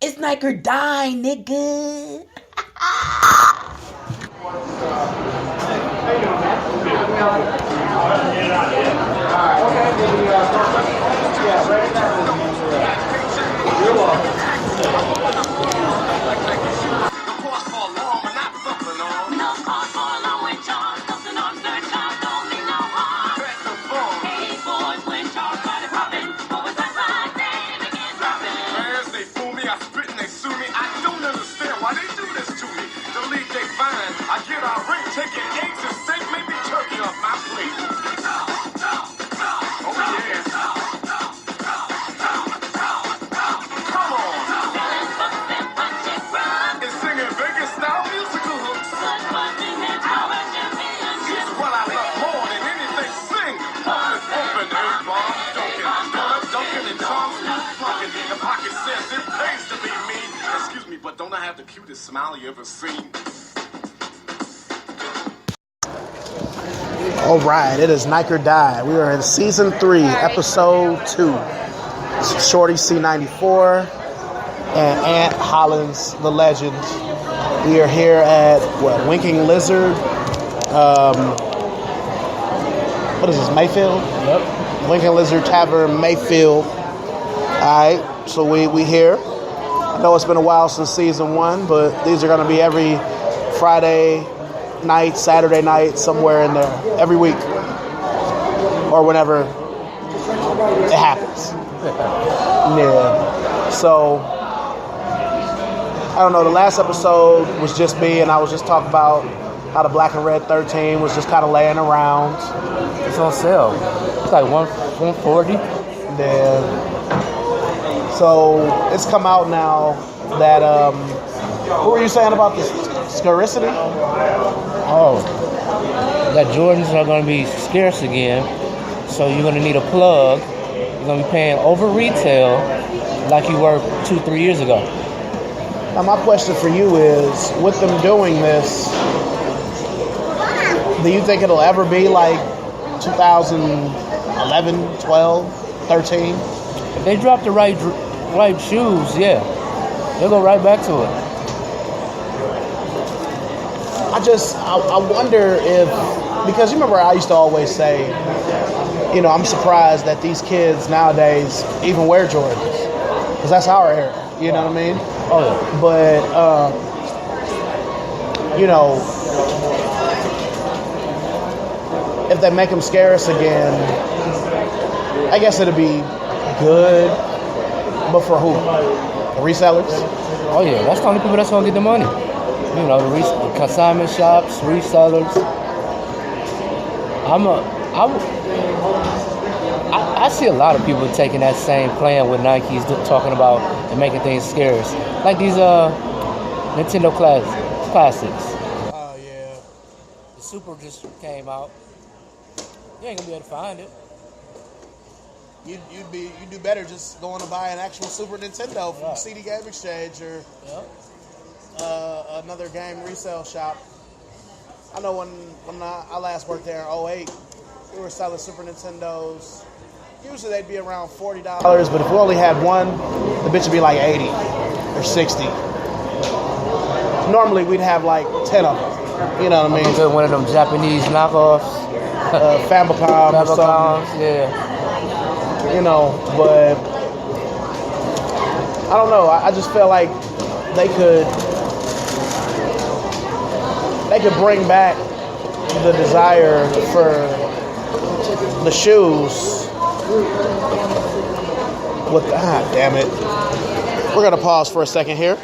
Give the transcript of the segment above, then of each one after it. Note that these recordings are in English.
It's like or die, nigga. But don't I have the cutest smile you ever seen? All right, it is Nike or Die. We are in season 3, episode 2. It's Shorty C94 and Ant Hollins, the legend. We are here at Winking Lizard. What is this, Mayfield? Yep. Winking Lizard Tavern, Mayfield. All right, so we here. I know it's been a while since season 1, but these are going to be every Friday night, Saturday night, somewhere in there, every week, or whenever it happens. Yeah. So, I don't know, the last episode was just me, and I was just talking about how the Black and Red 13 was just kind of laying around. It's on sale. It's like $140. Yeah. So it's come out now that what were you saying about the scarcity? Oh, that Jordans are going to be scarce again, so you're going to need a plug. You're going to be paying over retail like you were 2-3 years ago. Now my question for you is, with them doing this, do you think it'll ever be like 2011, 12, 13? If they drop the right shoes, yeah, they'll go right back to it. I wonder if, because you remember I used to always say, you know, I'm surprised that these kids nowadays even wear Jordans, because that's our era, you know what I mean? Oh yeah. But, you know, if they make them scarce again, I guess it'd be good, but for who? The resellers? Oh yeah, that's the only people that's gonna get the money. You know, the consignment shops, resellers. I see a lot of people taking that same plan with Nike's talking about and making things scarce, like these Nintendo classics. Oh yeah. The Super just came out. You ain't gonna be able to find it. You'd do better just going to buy an actual Super Nintendo from CD Game Exchange or another game resale shop. I know when I last worked there in 2008, we were selling Super Nintendos. Usually they'd be around $40, but if we only had one, the bitch would be like 80 or 60. Normally we'd have like 10 of them. You know what I mean? One of them Japanese knockoffs. Famicom or something. Yeah. You know, but I don't know. I just feel like they could bring back the desire for the shoes. Damn it. We're gonna pause for a second here.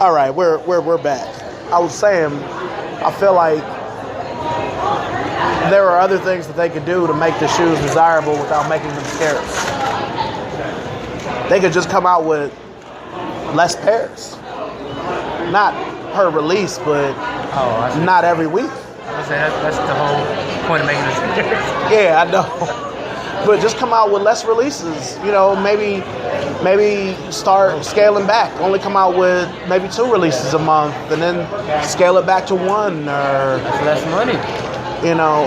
All right, we're back. I was saying, I feel like there are other things that they could do to make the shoes desirable without making them scarce. They could just come out with less pairs. Not per release, but not every week. That's the whole point of making this scarce. Yeah, I know. But just come out with less releases. You know, maybe start scaling back. Only come out with maybe 2 releases a month, and then scale it back to 1. Or That's less money. You know,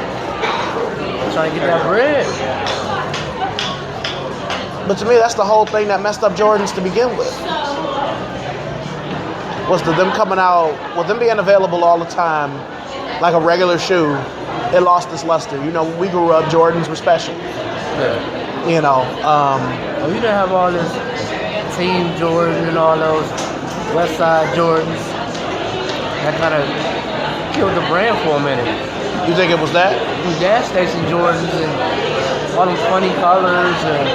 trying to get that bread. But to me, that's the whole thing that messed up Jordans to begin with. Was them coming out, with them being available all the time, like a regular shoe, it lost its luster. You know, when we grew up, Jordans were special. Yeah. You know. We didn't have all this Team Jordan and all those West Side Jordans. That kind of killed the brand for a minute. You think it was that? These gas station Jordans and all these funny colors and,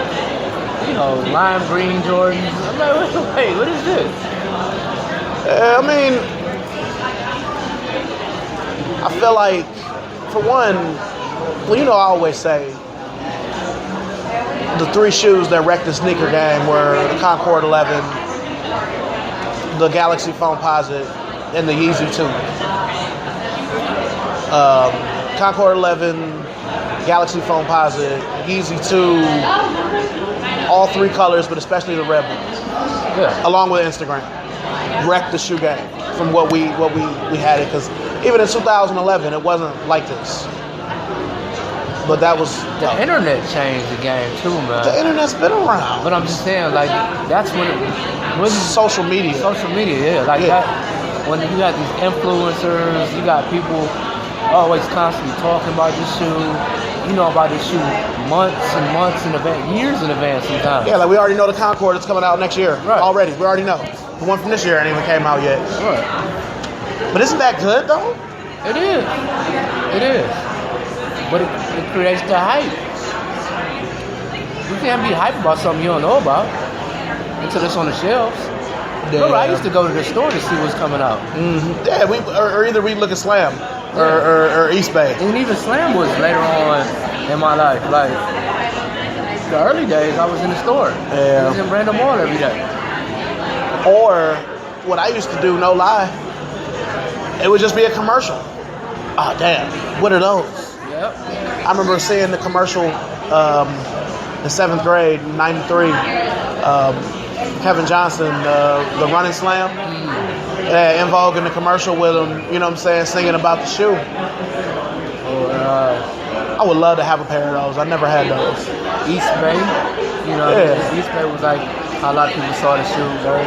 you know, lime green Jordans. I'm like, wait, what is this? I mean, I feel like, for one, well, you know, I always say the three shoes that wrecked the sneaker game were the Concord 11, the Galaxy Foamposite, and the Yeezy 2. Concord 11, Galaxy Foamposite, Yeezy 2, all three colors, but especially the red one, along with Instagram, wrecked the shoe game from what we had it. Because even in 2011, it wasn't like this. But that was the internet changed the game too, man. The internet's been around. But I'm just saying, like, that's when it was social media. Social media, yeah. Like that, when you got these influencers, you got people always constantly talking about this shoe. You know about this shoe months and months in advance, years in advance sometimes. Yeah, like we already know the Concord is coming out next year. Right. Already. We already know. The one from this year ain't even came out yet. Right. But isn't that good, though? It is. It is. But it creates the hype. You can't be hype about something you don't know about until it's on the shelves. Yeah. Remember, I used to go to the store to see what's coming out. Mm-hmm. Yeah, or either we look at Slam or East Bay. And even Slam was later on in my life. Like, the early days, I was in the store. Yeah. I was in Brandon Mall every day. Or what I used to do, no lie, it would just be a commercial. Oh, damn. What are those? Yep. I remember seeing the commercial in 7th grade, 93. Kevin Johnson, the running slam. In Vogue in the commercial with him, you know what I'm saying, singing about the shoe. I would love to have a pair of those. I never had those. East Bay, you know, East Bay was like how a lot of people saw the shoes, right?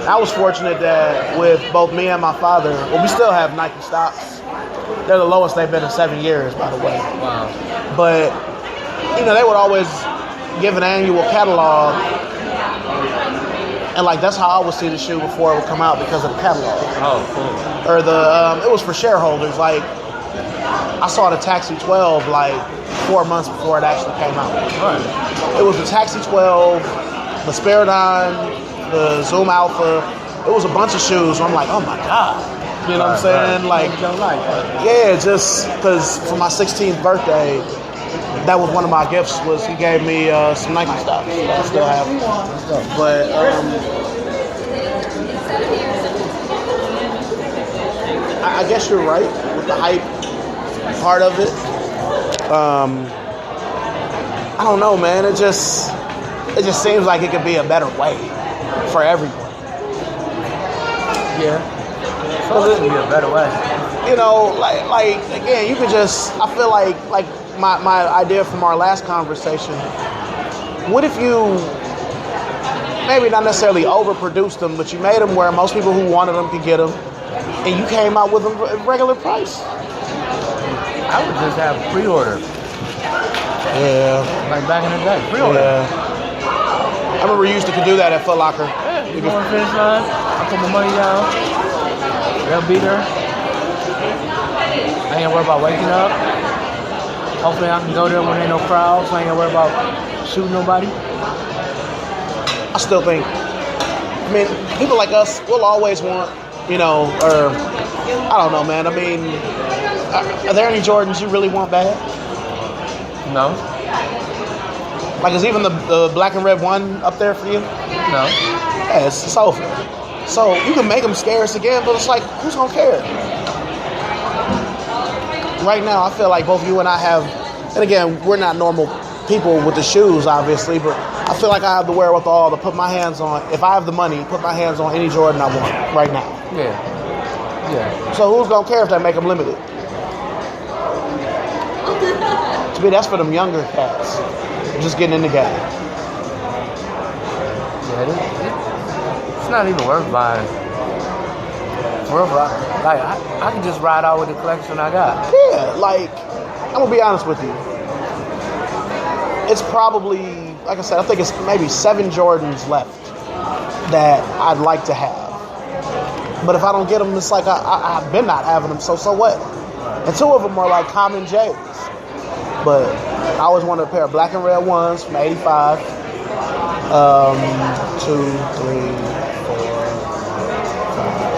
I was fortunate that with both me and my father, well, we still have Nike stocks. They're the lowest they've been in 7 years, by the way. Wow. But, you know, they would always give an annual catalog. And, like, that's how I would see the shoe before it would come out because of the catalog. Oh, cool. Or it was for shareholders. Like, I saw the Taxi 12, like, 4 months before it actually came out. Right. It was the Taxi 12, the Spiridon, the Zoom Alpha. It was a bunch of shoes. I'm like, oh my God. You know what I'm saying? Right. Like, yeah, just because for my 16th birthday, that was one of my gifts. Was he gave me some Nike stuff. I still have. But I guess you're right with the hype part of it. I don't know, man. It just seems like it could be a better way for everyone. Yeah. So it could be a better way. You know, like again, you could just. I feel like my idea from our last conversation. What if you maybe not necessarily overproduced them, but you made them where most people who wanted them could get them, and you came out with them at regular price? I would just have pre-order. Yeah. Like back in the day, pre-order. Yeah. I remember you used to do that at Foot Locker. Yeah, you go on the finish line, I put my money down, they'll be there. I ain't worried about waking up. Hopefully I can go there when there ain't no crowds, so I ain't worried about shooting nobody. I still think, I mean, people like us, we'll always want, you know, or, I don't know, man. I mean, are there any Jordans you really want bad? No. Like, is even the black and red one up there for you? No. Yeah, it's over. So you can make them scarce again, but it's like, who's gonna care? Right now, I feel like both you and I have, and again, we're not normal people with the shoes, obviously, but I feel like I have the wherewithal to put my hands on, if I have the money, put my hands on any Jordan I want right now. Yeah. Yeah. So who's gonna care if they make them limited? To me, that's for them younger cats. Just getting in the game. Yeah, it's not even worth buying. For real, like I can just ride out with the collection I got. Yeah, like, I'm going to be honest with you. It's probably, like I said, I think it's maybe 7 Jordans left that I'd like to have. But if I don't get them, it's like I've been not having them, so what? And 2 of them are like common J's. But I always wanted a pair of black and red ones from 85. 2, 3, 4,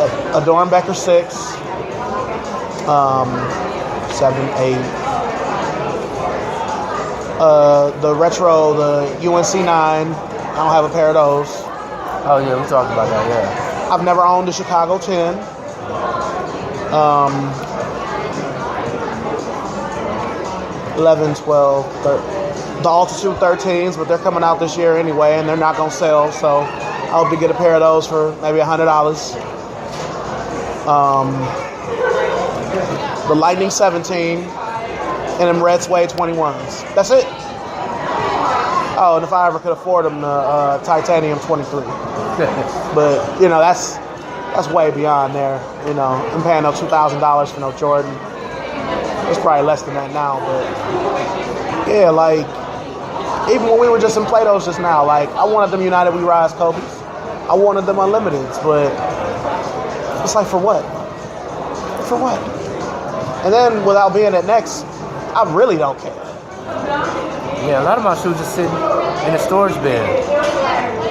5. A Dornbecker 6. 7, 8. The retro, the UNC 9. I don't have a pair of those. Oh yeah, we talked about that, yeah. I've never owned the Chicago 10. 11, 12, 13. The Altitude 13s, but they're coming out this year anyway, and they're not going to sell, so I hope to get a pair of those for maybe $100. The Lightning 17, and them Red Suede 21s. That's it. Oh, and if I ever could afford them, the Titanium 23. But, you know, that's way beyond there. You know, I'm paying no $2,000 for no Jordan. It's probably less than that now, but yeah, like, even when we were just in Plato's just now, like, I wanted them United We Rise Kobe's. I wanted them Unlimiteds, but it's like, for what? For what? And then, without being at Next, I really don't care. Yeah, a lot of my shoes just sitting in a storage bin.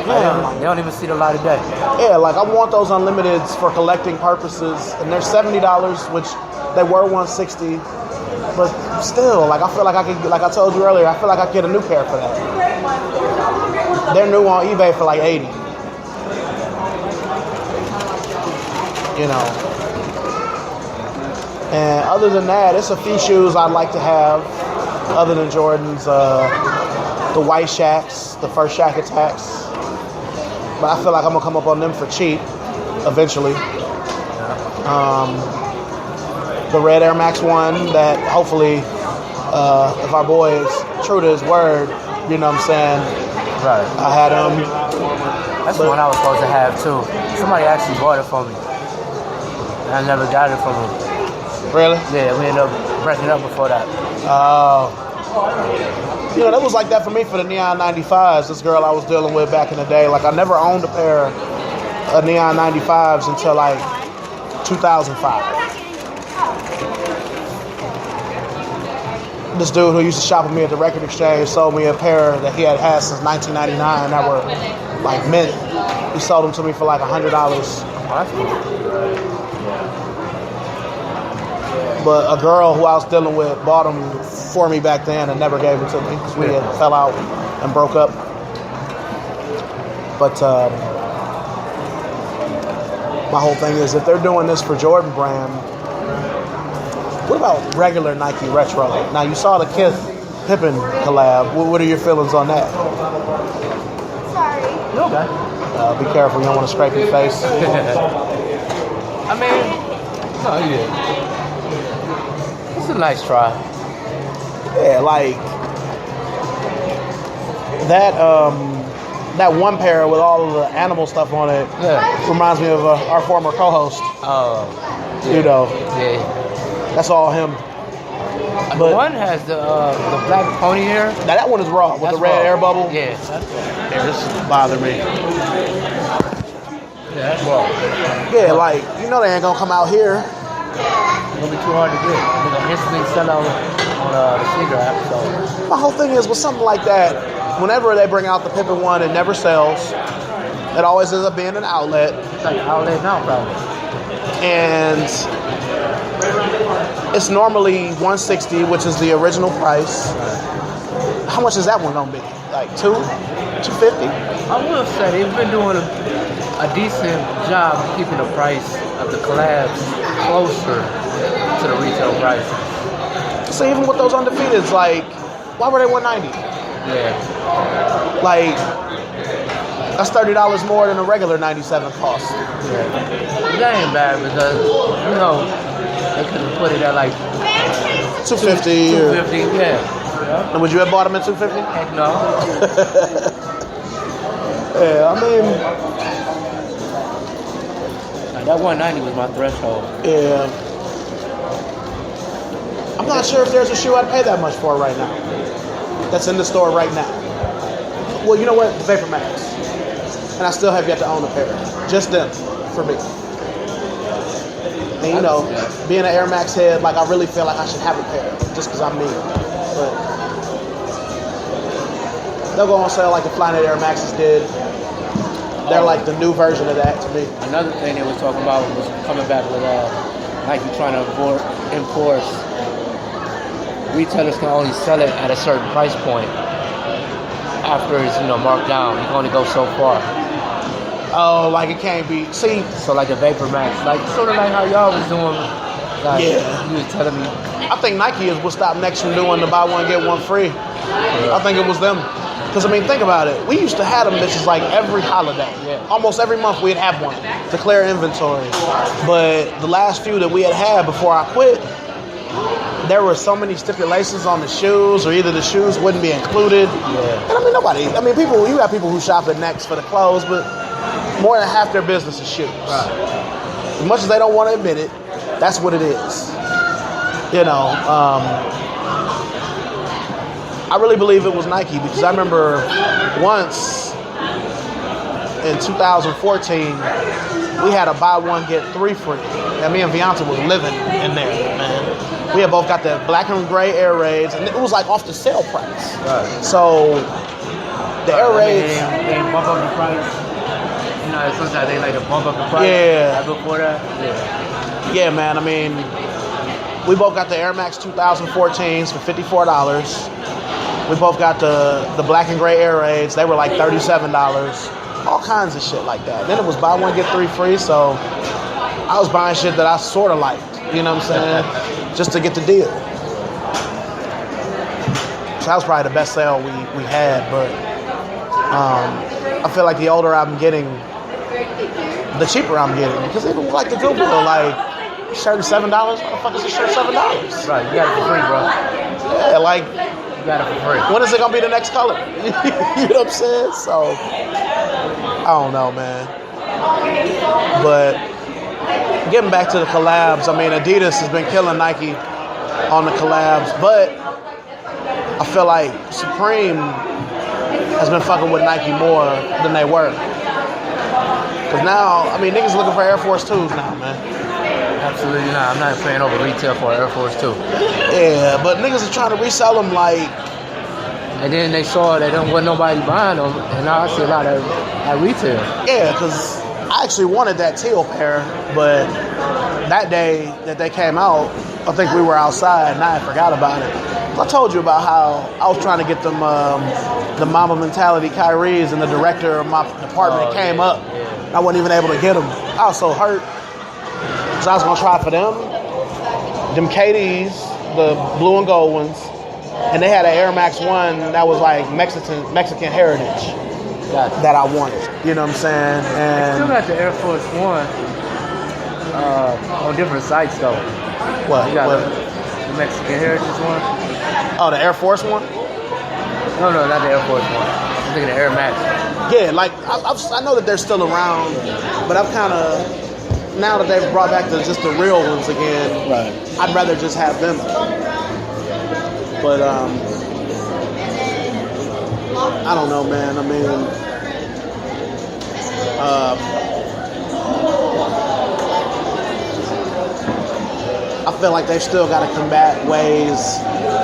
Yeah. They don't even see the light of day. Yeah, like, I want those Unlimiteds for collecting purposes, and they're $70, which they were $160. But still, like, I feel like I could, like I told you earlier, I feel like I could get a new pair for that. They're new on eBay for like $80. You know. And other than that, it's a few shoes I'd like to have, other than Jordans. The white Shaqs, the first Shaq Attacks. But I feel like I'm going to come up on them for cheap, eventually. The red Air Max 1 that hopefully, if our boy is true to his word, you know what I'm saying? Right. I had them. That's the one I was supposed to have too. Somebody actually bought it for me. And I never got it from him. Really? Yeah, we ended up breaking up before that. You know, that was like that for me for the Neon 95s. This girl I was dealing with back in the day. Like, I never owned a pair of Neon 95s until like 2005. This dude who used to shop with me at the record exchange sold me a pair that he had since 1999 that were like mint. He sold them to me for like $100. But a girl who I was dealing with bought them for me back then and never gave them to me because we had fell out and broke up. But my whole thing is, if they're doing this for Jordan Brand, what about regular Nike Retro? Now, you saw the Kith Pippen collab. What are your feelings on that? Sorry. Okay. Be careful, you don't want to scrape your face. I mean, no, yeah. It's a nice try. Yeah, like that. That one pair with all of the animal stuff on it reminds me of our former co-host. Oh, yeah. You know. Yeah. That's all him. But the one has the black pony hair. Now that one is raw with the red air bubble. Yeah. Here, this bother me. Yeah, that's raw. Yeah, like, you know they ain't gonna come out here. It's gonna be too hard to get. They're gonna instantly sell on the sneaker app. So My whole thing is with something like that, whenever they bring out the Pippen one, it never sells. It always ends up being an outlet. it's like an outlet now, probably. And it's normally $160, which is the original price. How much is that one gonna be? Like $250? I will say they've been doing a decent job of keeping the price of the collabs closer to the retail price. So even with those undefeateds, like, why were they $190? Yeah. Like, that's $30 more than a regular 97 cost. Yeah. That ain't bad because, you know, they could have put it at like 250 or 250, yeah. Yeah. And would you have bought them at $250? Heck no. Yeah, I mean, Like, that 190 was my threshold. yeah. I'm not sure if there's a shoe I'd pay that much for right now. That's in the store right now. Well, you know what? The Vapor Max. And I still have yet to own a pair. Just them, for me. And you know, being an Air Max head, like I really feel like I should have a pair, just because I'm me. But they'll go on sale like the Flyknit Air Maxes did. They're like the new version of that to me. Another thing they was talking about was coming back with Nike trying to enforce retailers can only sell it at a certain price point after it's marked down. You can only go so far. Oh, like it can't be. See, So like the Vapor Max, like sort of like how y'all was doing. Like, Yeah. You was telling me. I think Nike is what stopped next from doing the buy one get one free. I think it was them. Because I mean, think about it. We used to have them bitches like every holiday. Yeah. Almost every month we'd have one to clear inventory. But the last few that we had before I quit, there were so many stipulations on the shoes, or either the shoes wouldn't be included. Yeah. And I mean, people. You got people who shop at Next for the clothes, but more than half their business is shoes. Right. As much as they don't want to admit it, that's what it is. I really believe it was Nike because I remember once in 2014, we had a buy one get three free. And me and Vianta was living in there, man. We had both got the black and gray Air Raids, and it was like off the sale price. Right. So the Air Raids, They bump up the price. Sometimes they like to bump up the price. Yeah. Like before that. yeah, man. I mean, we both got the Air Max 2014s for $54. We both got the black and gray Air Raids. They were like $37. All kinds of shit like that. Then it was buy one get three free. So I was buying shit that I sort of liked. You know what I'm saying? Just to get the deal. So that was probably the best sale we had. But I feel like the older I'm getting, the cheaper I'm getting. Because even like the Goodwill, like shirt is $7. What the fuck is a shirt $7? Right. You got it for free, bro. Yeah, like. You got it for free. When is it gonna be the next color? You know what I'm saying? So I don't know, man. But getting back to the collabs, I mean, Adidas has been killing Nike on the collabs, but I feel like Supreme has been fucking with Nike more than they were. Cause now, I mean, niggas looking for Air Force 2s now, man. Absolutely not. I'm not paying over retail for Air Force 2. Yeah, but niggas are trying to resell them like. And then they saw that there wasn't nobody buying them, and now I see a lot at retail. Yeah, because I actually wanted that teal pair, but that day that they came out, I think we were outside and I had forgot about it. I told you about how I was trying to get them the Mamba Mentality Kyries, and the director of my department came up. I wasn't even able to get them. I was so hurt. So I was going to try for them KDs, the blue and gold ones, and they had an Air Max 1 that was like Mexican heritage that I wanted. You know what I'm saying? And Still got the Air Force One on different sites though. what? You got the Mexican heritage one. Oh, the Air Force one? No, not the Air Force One. I'm thinking the Air Max. Yeah, like I know that they're still around, but I've kind of, now that they've brought back just the real ones again, Right. I'd rather just have them. But I don't know, man. I mean, I feel like they've still got to combat ways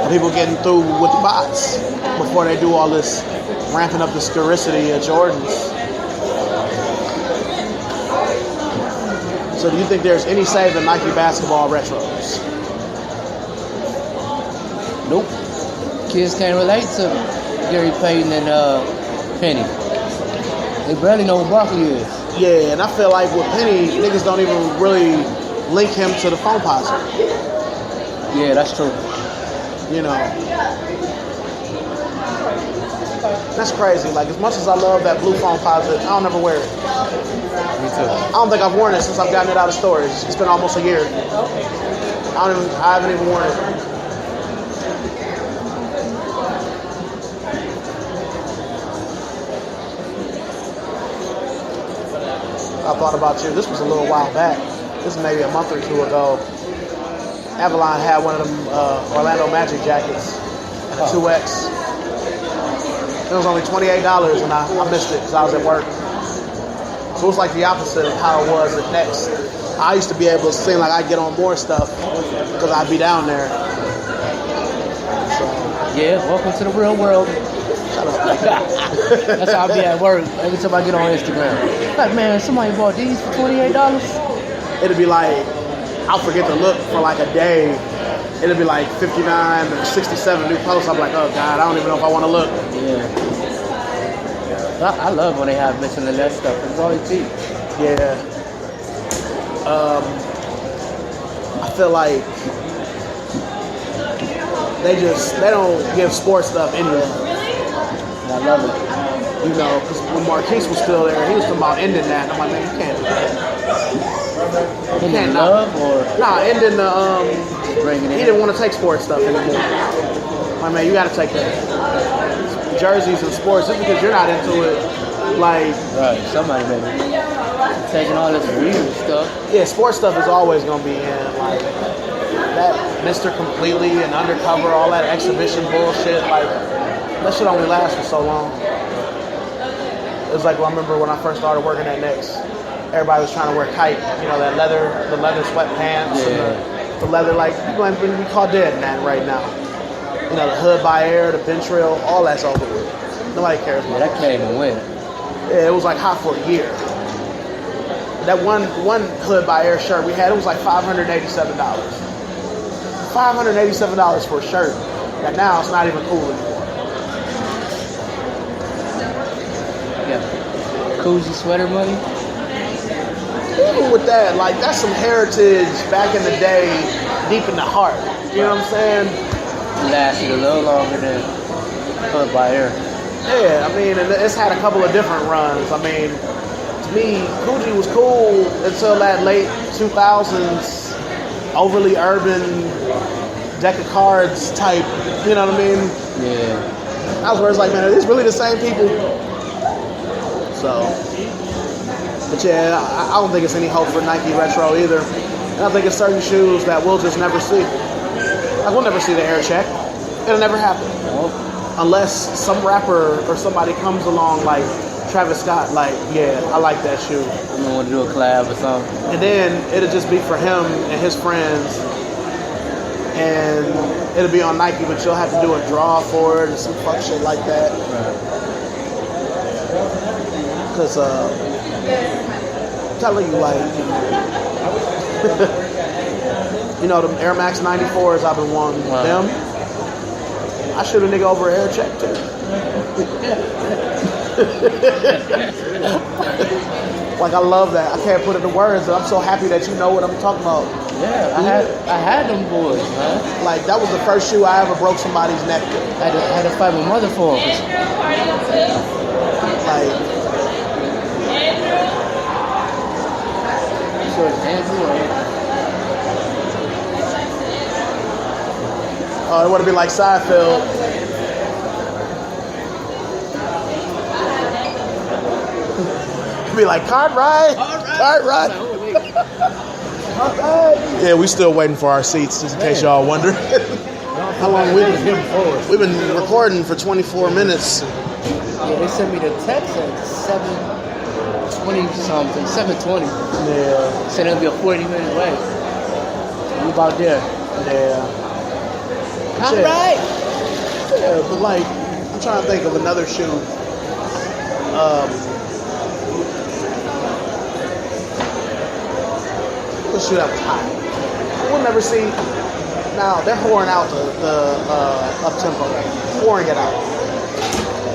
of people getting through with the bots before they do all this ramping up the scarcity of Jordans. So do you think there's any save in Nike basketball retros? Nope. Kids can't relate to Gary Payton and Penny. They barely know who Barkley is. Yeah, and I feel like with Penny, niggas don't even really link him to the phone posit. Yeah, that's true. You know. That's crazy. Like, as much as I love that blue phone posit, I don't ever wear it. Me too. I don't think I've worn it since I've gotten it out of storage. It's been almost a year. I haven't even worn it. I thought about you. This was a little while back. This is maybe a month or two ago. Avalon had one of them Orlando Magic jackets and a 2X. It was only $28 and I missed it because I was at work. So it was like the opposite of how it was at Next. I used to be able to seem like I'd get on more stuff because I'd be down there. So, Yeah, welcome to the real world. That's how I be at work every time I get on Instagram. Like, man, somebody bought these for $28. it'd be like, I'll forget to look for like a day. It'll be like 59 or 67 new posts. I'm like, oh God, I don't even know if I want to look. Yeah. I love when they have mention of that stuff. It's always cheap. Yeah. I feel like they don't give sports stuff anyway. And I love it. You know, because when Marquise was still there, he was talking about ending that. And I'm like, man, you can't do that. Ending love or ending the bringing it he in? didn't want to take sports stuff anymore. My man, you got to take that. Jerseys and sports, just because you're not into it, like Right, somebody maybe taking all this weird stuff. yeah, sports stuff is always gonna be in like that Mr. Completely and Undercover, all that exhibition bullshit. Like that shit only lasts for so long. It was like I remember when I first started working at Next, everybody was trying to wear kite, you know, the leather sweatpants, and the leather, like people ain't we call dead in that right now. You know, the hood by air, the bench rail, all that's over with. Nobody cares about Yeah, that came and went. Yeah, it was like hot for a year. That one hood by air shirt we had, it was like $587. $587 for a shirt. And now it's not even cool anymore. Yeah. Cozy sweater money. Even with that, like that's some heritage back in the day, deep in the heart. You know what I'm saying? Lasted a little longer than hood by air. Yeah, I mean, and it's had a couple of different runs. I mean, to me, Coogee was cool until that late 2000s, overly urban, deck of cards type, you know what I mean? Yeah. I was where it's like, man, are these really the same people? So, but yeah, I don't think it's any hope for Nike Retro either. And I think it's certain shoes that we'll just never see. Like, we'll never see the air check. It'll never happen. Unless some rapper or somebody comes along like Travis Scott, like, yeah, I like that shoe. I'm gonna want to do a collab or something. And then it'll just be for him and his friends. And it'll be on Nike, but you'll have to do a draw for it and some fuck shit like that. Because, I'm telling you, like, you know, the Air Max 94s I've been wanting them. I shoot a nigga over an air check too. Like I love that. I can't put it into words, but I'm so happy that you know what I'm talking about. Yeah, I had them boys, man. Like that was the first shoe I ever broke somebody's neck with. I had to fight my mother for them. Like Sure, Andrew. oh, it would have been like Seinfeld. Be like Cartwright. Yeah, we still waiting for our seats, just in case y'all wonder. How long we've been recording for 24 minutes. Yeah, they sent me the text at 7:20 something, 7:20. Yeah, Said it'll be a 40-minute wait. We about there. yeah. All right. Yeah, but like, I'm trying to think of another shoe. What shoe that was hot? We'll never see. Now they're whoring out the up tempo, whoring it out.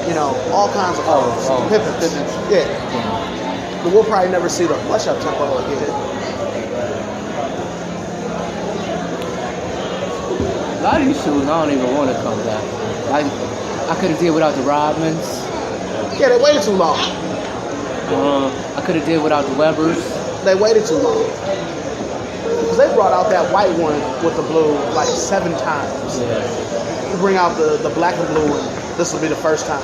You know, all kinds of Pippins. Yeah. But we'll probably never see the flush up tempo again. A lot of these shoes, I don't even want to come back. Like, I could have did without the Rodmans. Yeah, they waited too long. I could have did without the Webbers. They waited too long. Because they brought out that white one with the blue like 7 times. Yeah. To bring out the black and blue one, this will be the first time.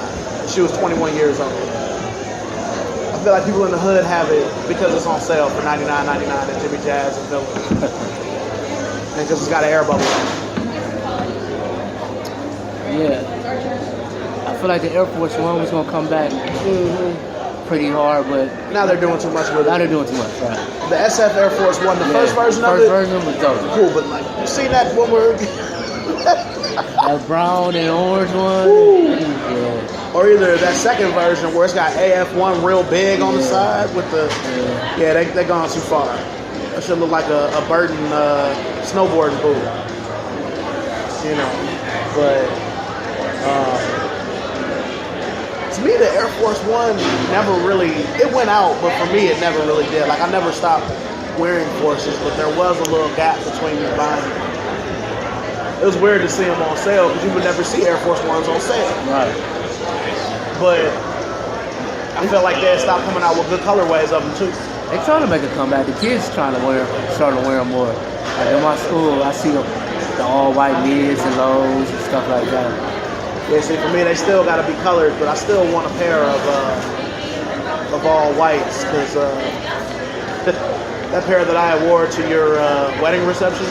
She was 21 years old. I feel like people in the hood have it because it's on sale for $99.99 at Jimmy Jazz and Village. And because it's got an air bubble. Yeah. I feel like the Air Force One was gonna come back pretty hard, but Now they're doing too much with now it. they're doing too much, right? The SF Air Force One, the first version of First it, version was dope. cool, but like, you seen that one where, That brown and orange one. Yeah. or either that second version where it's got AF1 real big on the side with the, they gone too far. That should look like a Burton snowboarding boot. You know, but to me, the Air Force One never really, it went out, but for me, it never really did. Like, I never stopped wearing Forces, but there was a little gap between me buying them. It was weird to see them on sale because you would never see Air Force Ones on sale. Right. But I felt like they had stopped coming out with good colorways of them too. They trying to make a comeback. The kids starting to wear them more. Like in my school, I see the all white mids and lows and stuff like that. Yeah, see, for me, they still got to be colored, but I still want a pair of all whites because that pair that I wore to your wedding reception,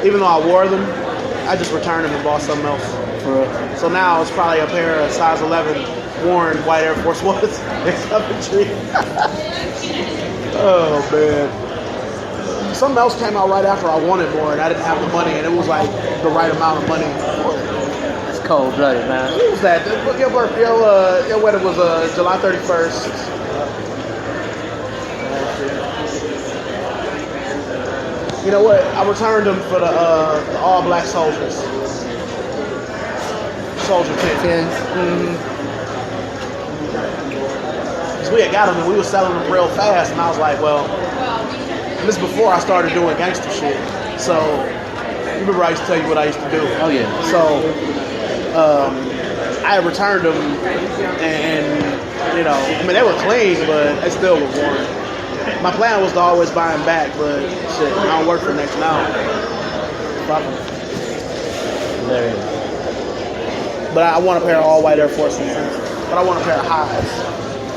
even though I wore them, I just returned them and bought something else. For real. So now it's probably a pair of size 11 worn white Air Force Ones in Coventry. Oh, man. Something else came out right after I wanted more, and I didn't have the money, and it was like the right amount of money for it. It's cold-blooded, man. What was that? Your wedding was July 31st. You know what? I returned them for the all black soldiers. Soldier 10. Because we had got them and we were selling them real fast, and I was like, well, this is before I started doing gangster shit. So, you remember I used to tell you what I used to do. Oh, yeah. So, I returned them, and you know, I mean, they were clean, but they still were worn. My plan was to always buy them back, but shit, I don't work for next now. But I want a pair of all white Air Forces, but I want a pair of highs.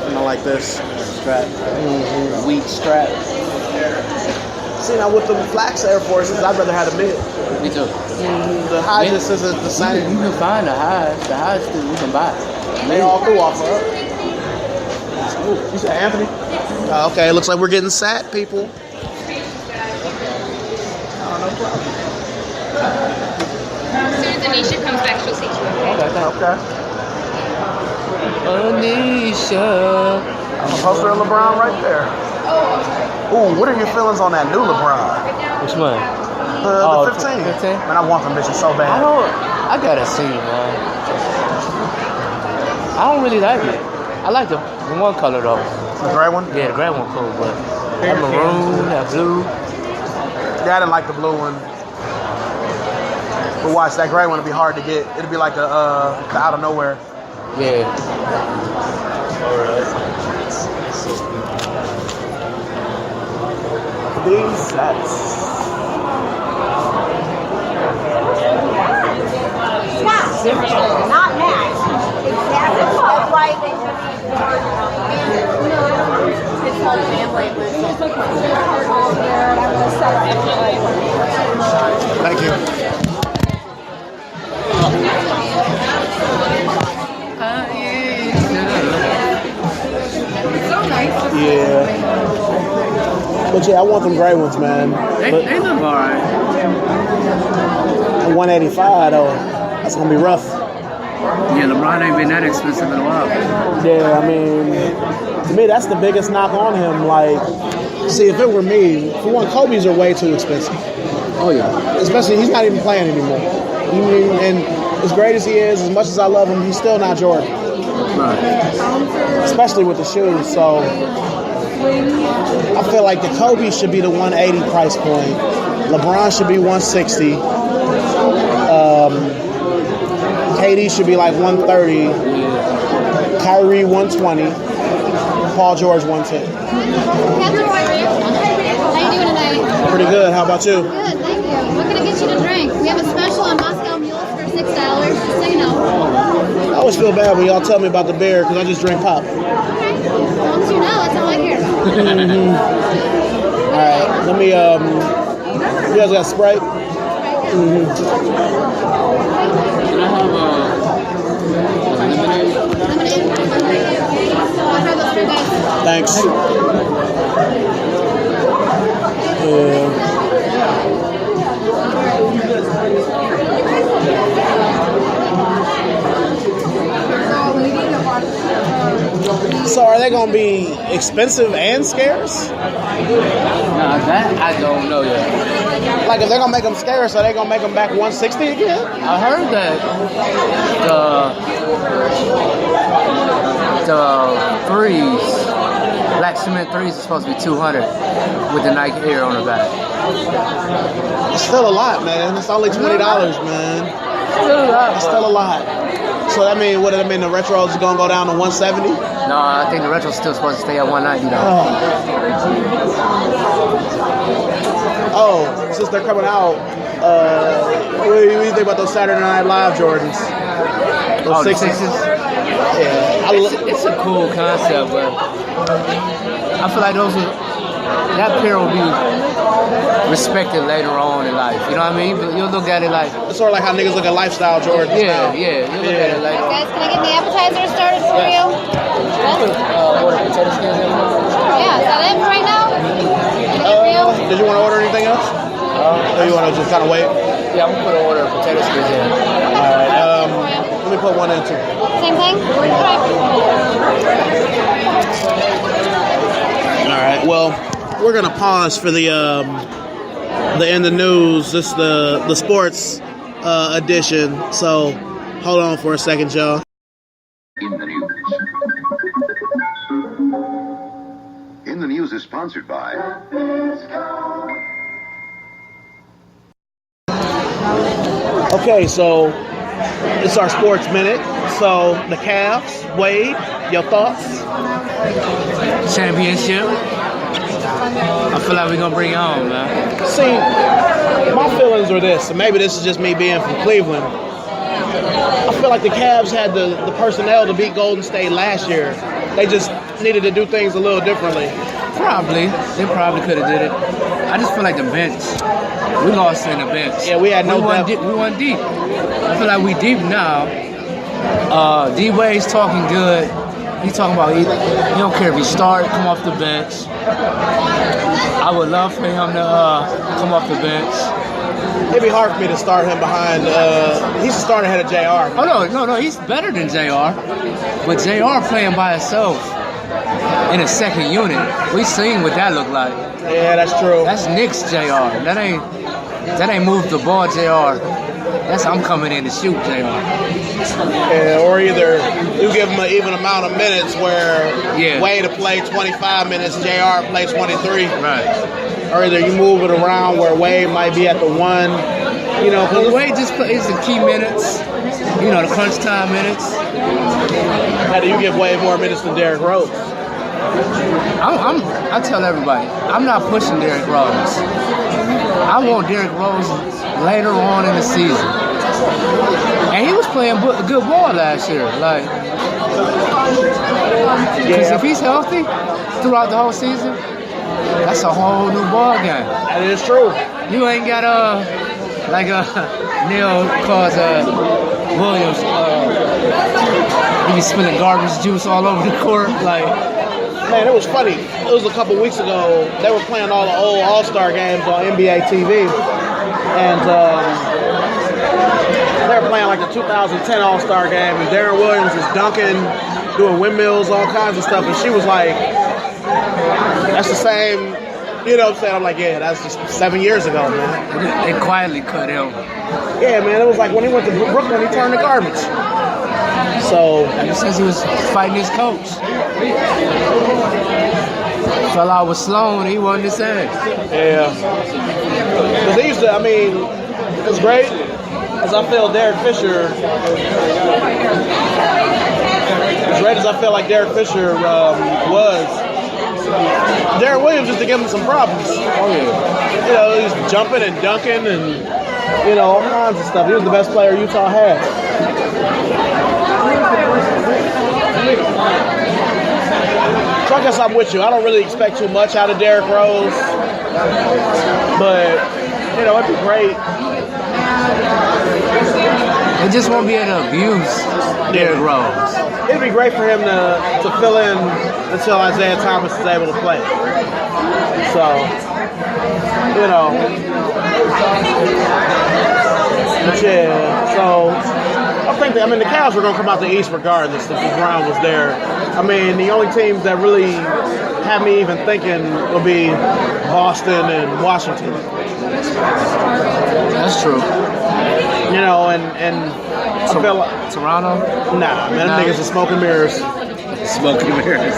You know, like this strap, wheat strap. See, now with the flax Air Forces, I'd rather have the mid. Me too. The high just isn't the same. You can find the highs. The highs too, you can buy. They all cool off of. Ooh, you said Anthony? Okay, looks like we're getting sat, people. As soon as Anisha comes back, she'll see you. Okay. Anisha. I'm a poster of LeBron right there. Ooh, what are your feelings on that new LeBron? Which one? The 15. 15? Man, I want them bitches so bad. I gotta see, man. I don't really like it. I like the one color though. The gray one? Yeah, the gray one cool, but that maroon, that blue. Yeah, I didn't like the blue one. But watch, that gray one will be hard to get. It'll be like the out of nowhere. Yeah. These sets. Not match. Exactly. It's like it's called family. Thank you. Yeah. But yeah, I want them gray ones, man. They look alright. 185 though. That's gonna be rough. Yeah, LeBron ain't been that expensive in a while. Yeah, I mean, to me, that's the biggest knock on him. Like, see, if it were me, for one, Kobe's are way too expensive. Oh yeah. Especially, he's not even playing anymore. And as great as he is, as much as I love him, he's still not Jordan. Right. Especially with the shoes. So, I feel like the Kobe should be the 180 price point. LeBron should be 160. KD should be like 130. Kyrie 120. Paul George 110. Catherine, how you doing tonight? Pretty good. How about you? Good, thank you. What can I get you to drink? We have a special on Moscow Mules for $6, just so you know. always feel bad when y'all tell me about the beer because I just drink pop. Okay. As long as you know, that's all I care about. All right, let me. You guys got Sprite? Can I have lemonade? Lemonade. I'll try those three guys. Thanks. So are they going to be expensive and scarce? Nah, that I don't know yet. Like if they're going to make them scarce, are they going to make them back 160 again? I heard that the threes, black cement threes, is supposed to be 200 with the Nike Air on the back. It's still a lot, man. It's only $20, man. It's still a lot. So that mean, what does that mean? The retros is gonna go down to 170? No, I think the retro's still supposed to stay at 190 though. Oh, since they're coming out, what do you think about those Saturday Night Live Jordans? Those sixes? Yeah, It's a cool concept, but I feel like that pair will be respected later on in life. You know what I mean? You'll look at it like it's sort of like how niggas look at lifestyle Jordans now. Yeah. You'll look at it later on. Guys, can I get the appetizer started for you? Order potato skins in. Yeah, is that it for right now? Did you want to order anything else? Or you want to just kind of wait? Yeah, I'm gonna put an order of potato skins in. Alright, let me put one in too. Same thing? Alright, well, we're gonna pause for the end of news. This is the sports edition. So hold on for a second, y'all. In the News is sponsored by. Okay, so it's our sports minute. So the Cavs, Wade, your thoughts? Championship. I feel like we're gonna bring it home, man. See, my feelings are this, and maybe this is just me being from Cleveland. I feel like the Cavs had the personnel to beat Golden State last year. They just needed to do things a little differently. Probably. They probably could have did it. I just feel like the bench. We lost in the bench. Yeah, we had no depth. We won deep. I feel like we deep now. D-Wade's talking good. He's talking about he don't care if he start, come off the bench. I would love for him to come off the bench. It'd be hard for me to start him behind. He should start ahead of JR. Oh, no. He's better than JR. But JR playing by himself in a second unit. We seen what that looked like. Yeah, that's true. That's Knicks JR. That ain't moved the ball JR. That's I'm coming in to shoot JR. Yeah, or either you give him an even amount of minutes where Wade to play 25 minutes, JR play 23. Right. Or either you move it around where Wade might be at the 1. You know, because Wade just plays the key minutes. You know, the crunch time minutes. How do you give Wade more minutes than Derrick Rose? I tell everybody, I'm not pushing Derrick Rose. I want Derrick Rose later on in the season. And he was playing good ball last year. Like, because if he's healthy throughout the whole season, that's a whole new ball game. That is true. You ain't got like Neil calls Williams. He be spilling garbage juice all over the court. Like, man, it was funny. It was a couple weeks ago. They were playing all the old All-Star games on NBA TV, and they were playing like the 2010 All-Star game, and Darren Williams was dunking, doing windmills, all kinds of stuff, and she was like, "That's the same." You know what I'm saying? I'm like, yeah, that's just 7 years ago, man. They quietly cut him. Yeah, man. It was like when he went to Brooklyn, he turned to garbage. So ever since he was fighting his coach, fell out with Sloan, he wasn't the same. Yeah. Because they used to, I mean, it's great. As I feel Derek Fisher, as great as I feel like Derek Fisher was, Darren Williams used to give him some problems. Oh, yeah. You know, he was jumping and dunking and, you know, all kinds of stuff. He was the best player Utah had. So I guess I'm with you. I don't really expect too much out of Derrick Rose, but it'd be great. They just won't be able to abuse Derrick Rose. It'd be great for him to fill in until Isaiah Thomas is able to play. So, but yeah, so I think the Cavs were going to come out the East regardless if Brown was there. I mean, the only teams that really have me even thinking will be Boston and Washington. That's true. And I feel like Toronto? Nah, man, them niggas are smoke and mirrors. Smoke and mirrors.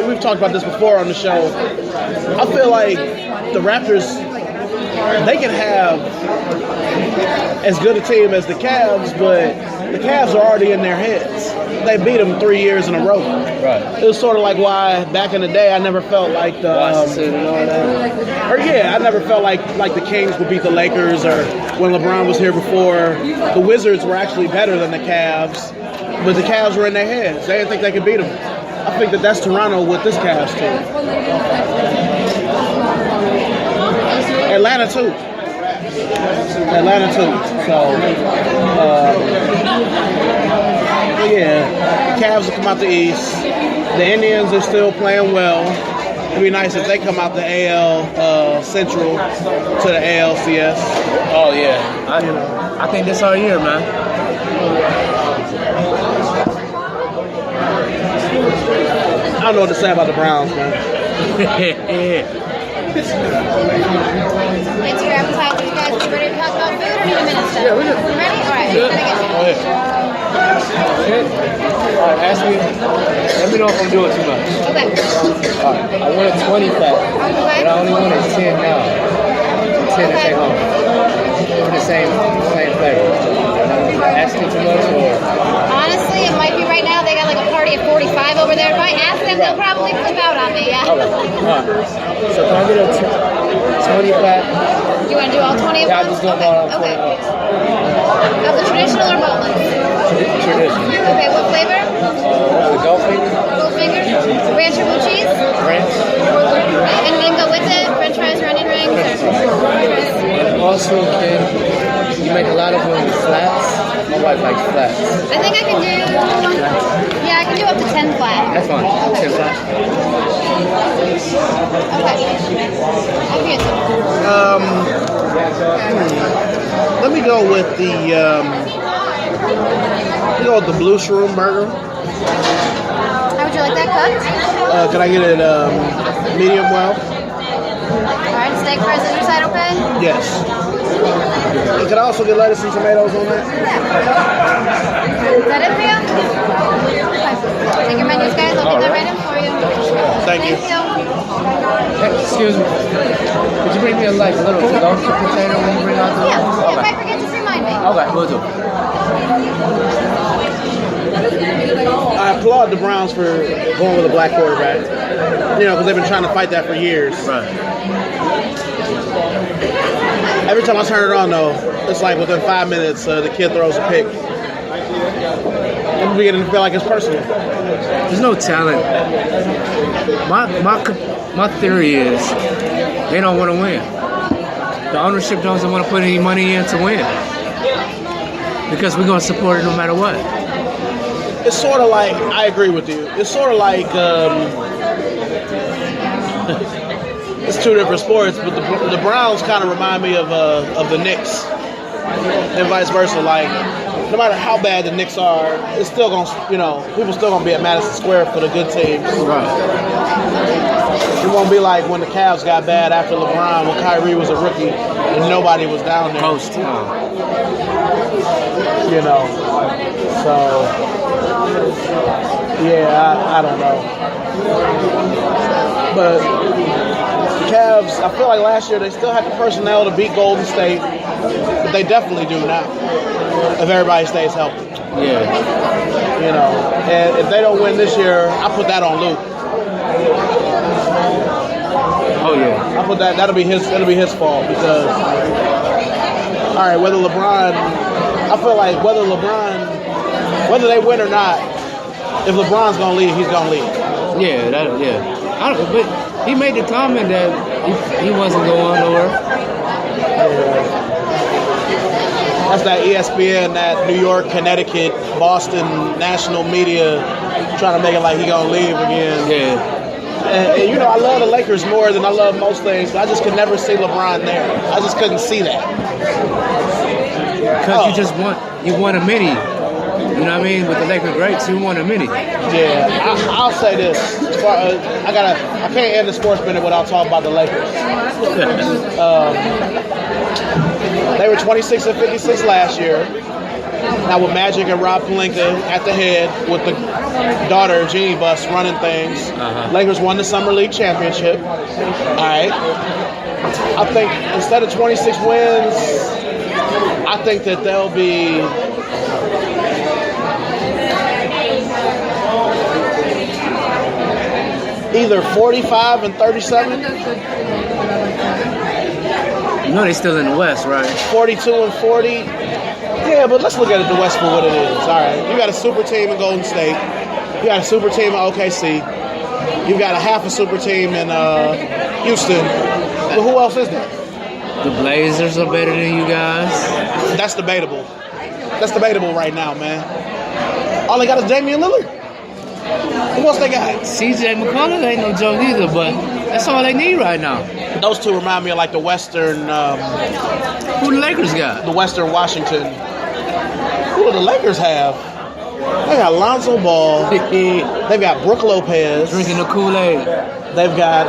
We've talked about this before on the show. I feel like the Raptors, they can have as good a team as the Cavs, but the Cavs are already in their heads. They beat them 3 years in a row. Right. It was sort of like why back in the day I never felt like the Washington and all that. I never felt like the Kings would beat the Lakers, or when LeBron was here before, the Wizards were actually better than the Cavs, but the Cavs were in their heads. They didn't think they could beat them. I think that's Toronto with this Cavs team. Atlanta too. So, Cavs will come out the East. The Indians are still playing well. It'd be nice if they come out the AL Central to the ALCS. Oh yeah, I think this our year, man. I don't know what to say about the Browns, man. It's your appetizers, guys. You ready to talk about food or need a minute? Yeah, we good. You ready? All right. Good. Go ahead. All right, ask me. Let me know if I'm doing too much. Okay. All right, I want a 20 pack, but I only want a 10 now. 10 to take home. For the same flavor. Ask me too much or? Honestly, it might be right now. They got like a party at 45 over there. If I ask them, they'll probably flip out on me. Yeah. Okay. All right. So can I get a 20 pack? You want to do all 20 of Yeah, them? I'll just do Okay. all 20. Okay. Of the traditional or both? Traditional. Okay. What flavor? The Goldfinger? Goldfinger. Ranch or blue cheese? Ranch. And then go with it. French fries or onion rings? And also, you make a lot of them with flats. My wife likes flats. I think I can do. Yeah, I can do up to 10 flat. That's fine. 10 flats. Okay. I'll be Let me go with the blue shroom burger. How would you like that cooked? Can I get it medium well? Alright, steak fries on your side, okay? Yes. And can I also get lettuce and tomatoes on that? Yeah. Is that it for you? Okay. Take your menus, guys. I'll get that right in for you. Thank you. Hey, excuse me. Could you bring me a little donkey potato when you bring out the? Yeah. If Okay. I forget, just remind me. Okay, we'll do. I applaud the Browns for going with a black quarterback. Because they've been trying to fight that for years. Right. Every time I turn it on, though, it's like within 5 minutes, the kid throws a pick. I'm beginning to feel like it's personal. There's no talent. My theory is they don't want to win. The ownership doesn't want to put any money in to win because we're going to support it no matter what. It's sort of like, I agree with you. It's sort of like, it's two different sports, but the Browns kind of remind me of the Knicks, and vice versa. Like, no matter how bad the Knicks are, it's still gonna, people still gonna be at Madison Square for the good teams. Right. It won't be like when the Cavs got bad after LeBron, when Kyrie was a rookie and nobody was down there. Post time. So yeah, I don't know, but the Cavs, I feel like last year they still had the personnel to beat Golden State, but they definitely do now if everybody stays healthy. Yeah. And if they don't win this year, I put that on Luke. Oh yeah. I put that'll be his fault because all right, whether LeBron, I feel like whether they win or not, if LeBron's gonna leave, he's gonna leave. Yeah, but he made the comment that he wasn't going nowhere. That's that ESPN, that New York, Connecticut, Boston national media trying to make it like he gonna leave again. Yeah. And you know, I love the Lakers more than I love most things, but I just could never see LeBron there. I just couldn't see that. Because you won a mini. You know what I mean? With the Lakers greats, you won a mini. Yeah, I'll say this. As far as, I can't end the sports minute without talking about the Lakers. They were 26-56 last year. Now with Magic and Rob Pelinka at the head, with the daughter Jeannie Buss running things, Lakers won the Summer League championship. All right. I think instead of 26 wins, I think that they'll be either 45 and 37. You know they still in the West, right? 42 and 40. Yeah, but let's look at the West for what it is. All right, you got a super team in Golden State. You got a super team in OKC. You got a half a super team in Houston. But who else is there? The Blazers are better than you guys. That's debatable. That's debatable right now, man. All they got is Damian Lillard. Who else they got? CJ McCollum ain't no joke either, but that's all they need right now. Those two remind me of like the Western. Who the Lakers got? The Western Washington. Who do the Lakers have? They got Lonzo Ball. They've got Brook Lopez. Drinking the Kool-Aid. They've got,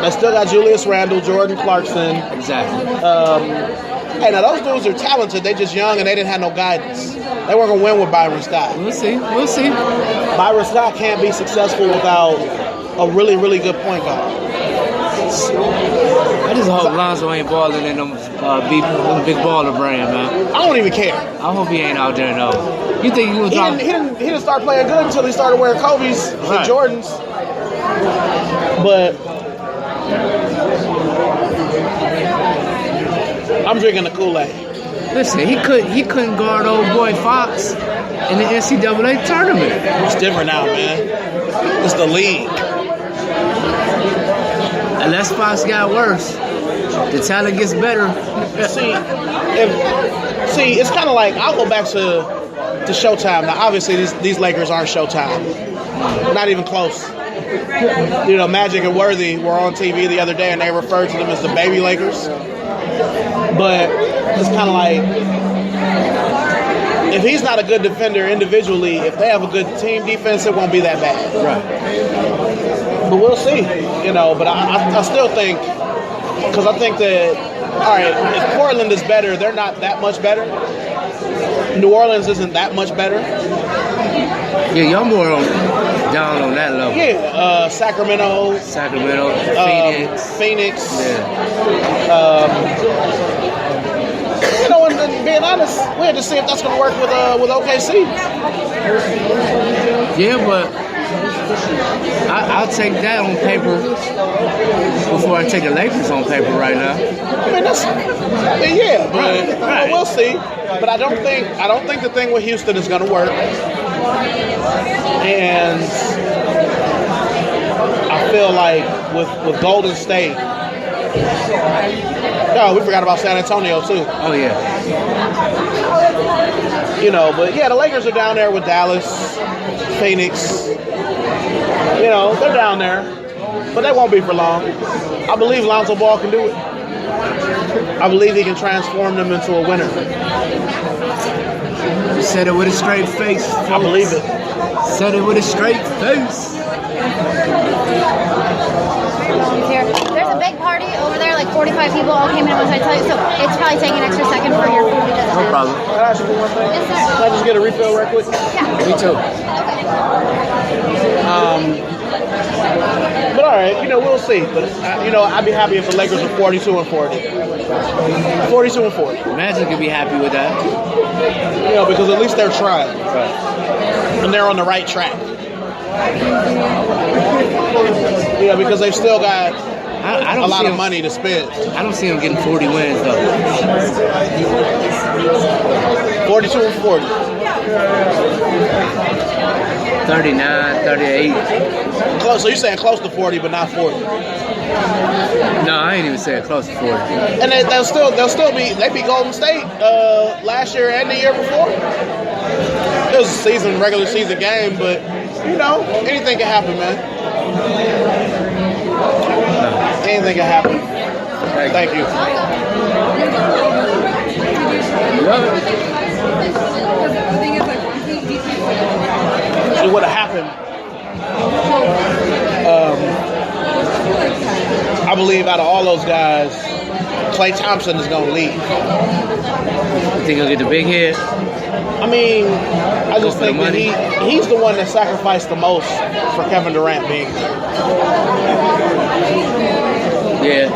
they still got Julius Randle, Jordan Clarkson. Exactly. Hey, now those dudes are talented. They just young and they didn't have no guidance. They weren't going to win with Byron Scott. We'll see. Byron Scott can't be successful without a really, really good point guard. I just hope Lonzo ain't balling in them big baller brand, man. I don't even care. I hope he ain't out there, no. You think he was He didn't start playing good until he started wearing Kobe's and Jordans. But I'm drinking the Kool-Aid. Listen, he couldn't guard old boy Fox in the NCAA tournament. It's different now, man. It's the league. Unless Fox got worse, the talent gets better. See, it's kind of like, I'll go back to Showtime. Now, obviously, these Lakers aren't Showtime. Not even close. You know, Magic and Worthy were on TV the other day, and they referred to them as the baby Lakers. But it's kind of like, if he's not a good defender individually, if they have a good team defense, it won't be that bad. Right. But we'll see, you know. But I still think, because I think that, all right, if Portland is better, they're not that much better. New Orleans isn't that much better. Yeah, y'all more down on that level. Yeah, Sacramento, Phoenix. Yeah. You know, and being honest, we had to see if that's going to work with OKC. Yeah, but I'll take that on paper before I take the Lakers on paper right now. I mean, but we'll see. But I don't think the thing with Houston is going to work. And I feel like with Golden State. Oh, we forgot about San Antonio too. Oh yeah. You know, but yeah, the Lakers are down there with Dallas, Phoenix. You know, they're down there, but they won't be for long. I believe Lonzo Ball can do it. I believe he can transform them into a winner. You said it with a straight face. Folks. I believe it. Said it with a straight face. There's a big party over there, like 45 people all came in once I tell you, so it's probably taking an extra second for your food to get No problem. Can I ask you one more thing? Yes, sir. Can I just get a refill right quick? Yeah. Me too. But all right, you know, we'll see. But you know, I'd be happy if the Lakers were 42 and 40. 42 and 40. Magic could be happy with that. You know, because at least they're trying. Right. And they're on the right track. You know, because they've still got I don't a lot see of him, money to spend. I don't see him getting 40 wins though. 42 and 40. 39, 38. Close. So you're saying close to 40, but not 40. No, I ain't even saying close to 40. And they'll still be. They beat Golden State last year and the year before. It was a regular season game, but you know, anything can happen, man. Anything can happen. Thank you. So what happened? I believe out of all those guys, Klay Thompson is going to leave. You think he'll get the big hit? I mean, I just think that he's the one that sacrificed the most for Kevin Durant being there. Yeah.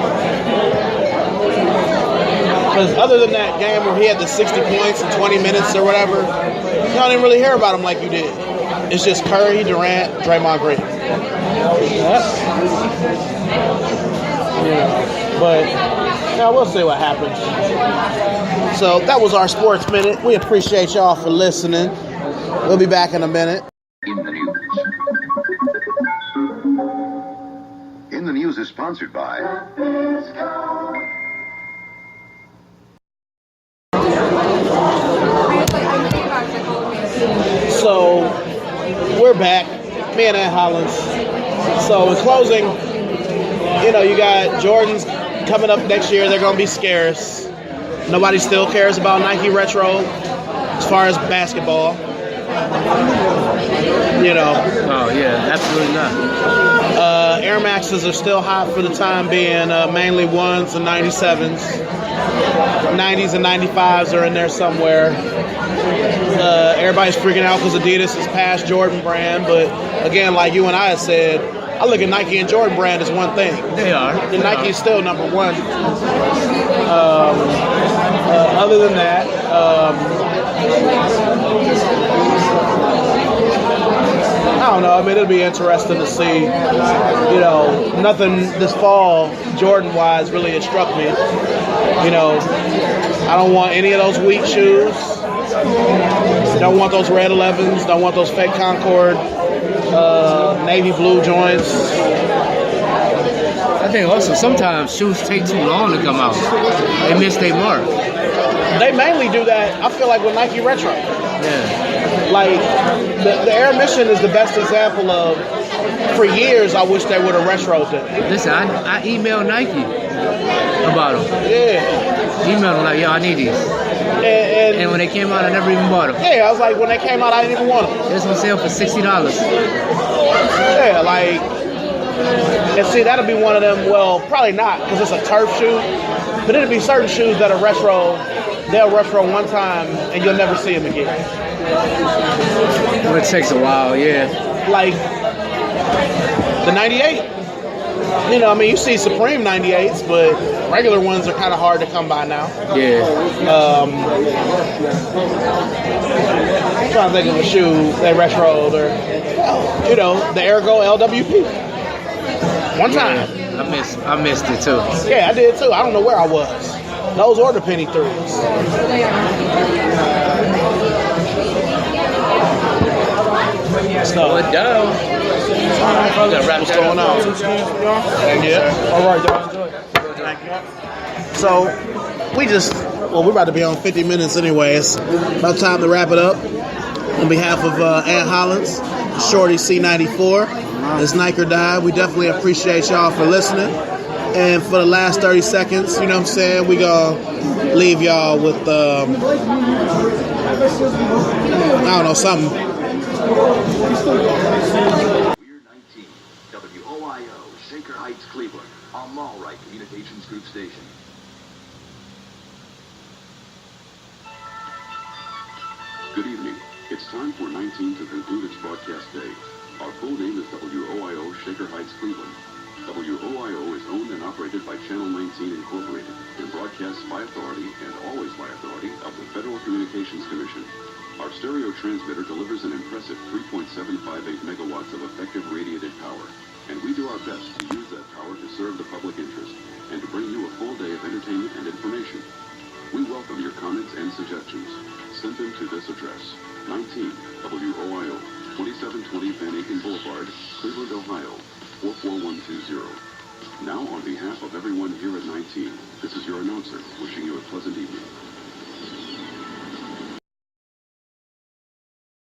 Because other than that game where he had the 60 points in 20 minutes or whatever, y'all didn't really hear about him like you did. It's just Curry, Durant, Draymond Green. Yeah. But yeah, we'll see what happens. So that was our Sports Minute. We appreciate y'all for listening. We'll be back in a minute. In the News is sponsored by... So we're back, me and Ann Hollins. So in closing, you know, you got Jordans coming up next year. They're going to be scarce. Nobody still cares about Nike Retro as far as basketball. You know. Oh, yeah, absolutely not. Air Maxes are still hot for the time being, mainly 1s and 97s. 90s and 95s are in there somewhere. Everybody's freaking out because Adidas is past Jordan brand, but again, like you and I had said, I look at Nike and Jordan brand as one thing. They are. And Nike is still number one. Other than that, I don't know. I mean, it'll be interesting to see. You know, nothing this fall, Jordan-wise, really has struck me. You know, I don't want any of those wheat shoes. Don't want those red 11s. Don't want those fake Concord, navy blue joints. I think also sometimes shoes take too long to come out. They miss their mark. They mainly do that, I feel like, with Nike Retro. Yeah. Like, the Air Mission is the best example of, for years, I wish they would have retroed them. Listen, I emailed Nike about them. Yeah. Emailed them like, yo, I need these. And when they came out, I never even bought them. Yeah, I was like, when they came out, I didn't even want them. They was on sale for $60. Yeah, like, and see, that'll be one of them, well, probably not, because it's a turf shoe, but it'll be certain shoes that are retro, they'll retro one time, and you'll never see them again. Well, it takes a while, yeah. Like, the 98. You know, I mean, you see Supreme 98s, but regular ones are kind of hard to come by now. Yeah. I'm trying to think of a shoe they retroed, or, you know, the Ergo LWP. One time. Yeah, I missed it too. Yeah, I did too. I don't know where I was. Those or the penny threes. Slow it down. What's going on? Yeah. All right, y'all. So, we're about to be on 50 minutes anyway. It's about time to wrap it up. On behalf of Ann Hollins, Shorty C94, it's Nike or Die. We definitely appreciate y'all for listening. And for the last 30 seconds, you know what I'm saying, we gonna leave y'all with, I don't know, something. We're 19, WOIO, Shaker Heights, Cleveland, on Mallright Communications Group Station. Good evening. It's time for 19 to conclude its broadcast day. Our full name is WOIO, Shaker Heights, Cleveland. WOIO is owned and operated by Channel 19 Incorporated and broadcasts by authority and always by authority of the Federal Communications Commission. Our stereo transmitter delivers an impressive 3.758 megawatts of effective radiated power, and we do our best to use that power to serve the public interest and to bring you a full day of entertainment and information. suggestions, send them to this address. 19 WOIO, 2720 Van Aken Boulevard, Cleveland, Ohio, 44120. Now, on behalf of everyone here at 19, this is your announcer wishing you a pleasant evening.